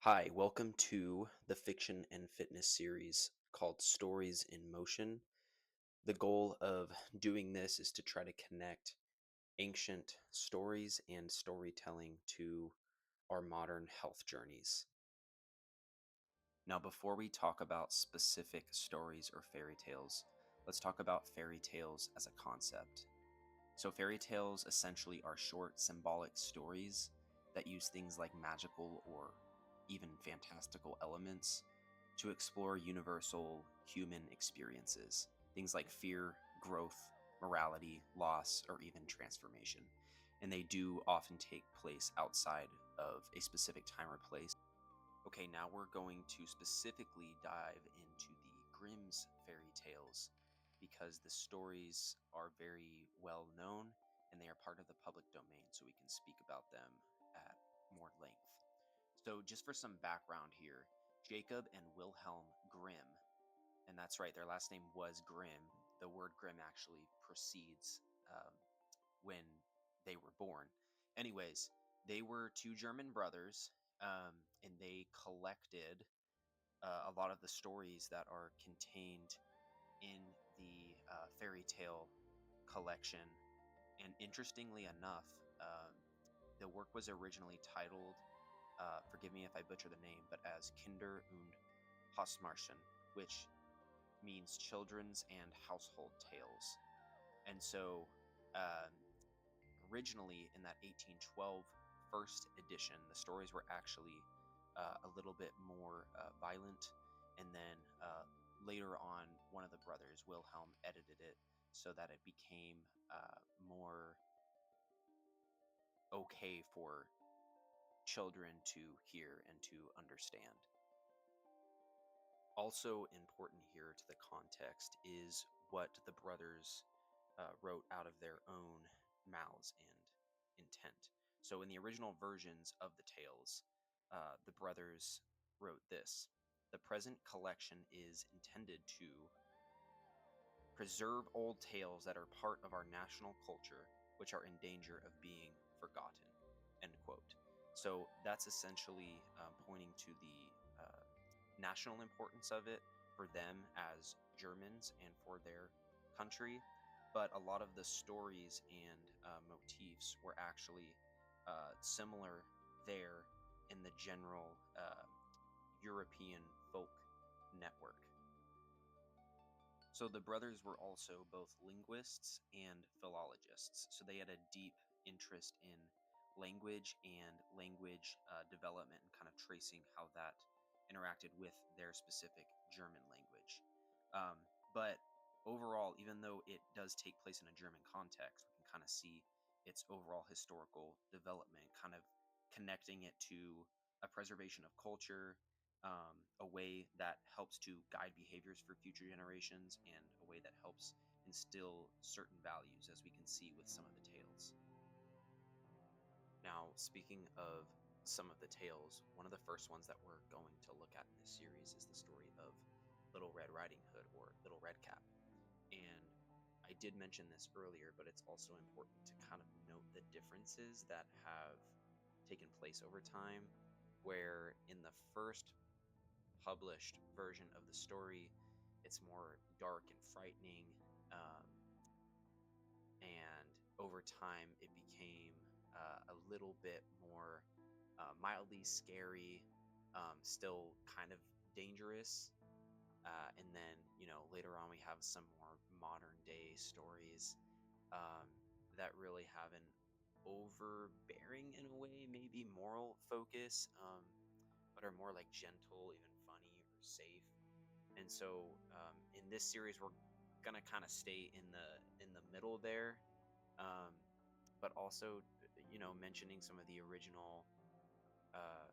Hi, welcome to the fiction and fitness series called Stories in Motion. The goal of doing this is to try to connect ancient stories and storytelling to our modern health journeys. Now, before we talk about specific stories or fairy tales, let's talk about fairy tales as a concept. So, fairy tales essentially are short symbolic stories that use things like magical or even fantastical elements to explore universal human experiences. Things like fear, growth, morality, loss, or even transformation. And they do often take place outside of a specific time or place. Okay, now we're going to specifically dive into the Grimm's fairy tales because the stories are very well known and they are part of the public domain, so we can speak about them at more length. So, just for some background here, Jacob and Wilhelm Grimm, and that's right, their last name was Grimm. The word Grimm actually precedes when they were born. Anyways, they were two German brothers, and they collected a lot of the stories that are contained in the fairy tale collection. And interestingly enough, the work was originally titled, forgive me if I butcher the name, but as Kinder und Hausmärchen, which means children's and household tales. And so, um, originally in that 1812 first edition, the stories were actually a little bit more violent. And then later on, one of the brothers, Wilhelm, edited it so that it became more okay for children to hear and to understand. Also important here to the context is what the brothers wrote out of their own mouths and intent. So, in the original versions of the tales, the brothers wrote this: the present collection is intended to preserve old tales that are part of our national culture, which are in danger of being forgotten. End quote. So, that's essentially pointing to the national importance of it for them as Germans and for their country. But a lot of the stories and motifs were actually similar there in the general European folk network. So the brothers were also both linguists and philologists. So they had a deep interest in language and language development and kind of tracing how that interacted with their specific German language. But overall, even though it does take place in a German context, we can kind of see its overall historical development, kind of connecting it to a preservation of culture, a way that helps to guide behaviors for future generations, and a way that helps instill certain values, as we can see with some of the tales. Now, speaking of some of the tales, one of the first ones that we're going to look at in this series is the story of Little Red Riding Hood, or Little Red Cap. And I did mention this earlier, but it's also important to kind of note the differences that have taken place over time, where in the first published version of the story, it's more dark and frightening. And over time, it became a little bit more mildly scary, still kind of dangerous. And then, later on, we have some more modern day stories that really have an overbearing, in a way, maybe moral focus, but are more like gentle, even funny or safe. And so, in this series, we're gonna kind of stay in the middle there, um, but also, mentioning some of the original uh,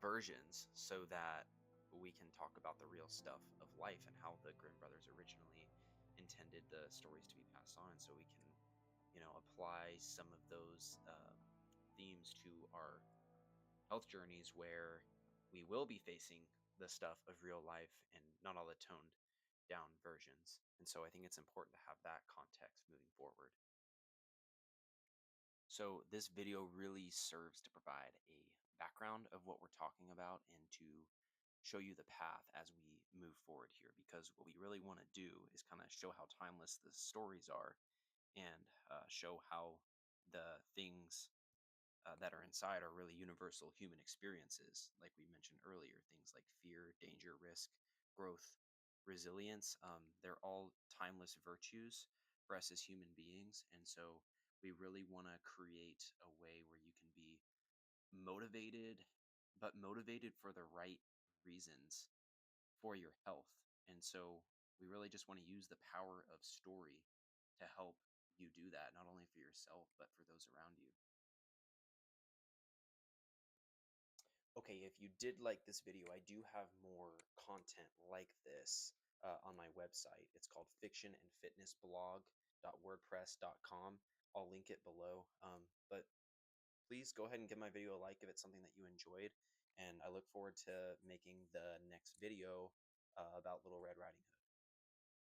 versions so that we can talk about the real stuff of life and how the Grimm brothers originally intended the stories to be passed on, and so we can, apply some of those themes to our health journeys where we will be facing the stuff of real life and not all the toned down versions. And so I think it's important to have that context moving forward. So this video really serves to provide a background of what we're talking about and to show you the path as we move forward here. Because what we really want to do is kind of show how timeless the stories are and show how the things that are inside are really universal human experiences, like we mentioned earlier. Things like fear, danger, risk, growth, resilience. They're all timeless virtues for us as human beings. And so we really want to create a way where you can be motivated, but motivated for the right reasons for your health. And so we really just want to use the power of story to help you do that, not only for yourself, but for those around you. Okay, if you did like this video, I do have more content like this on my website. It's called fictionandfitnessblog.wordpress.com. I'll link it below. But please go ahead and give my video a like if it's something that you enjoyed. And I look forward to making the next video about Little Red Riding Hood.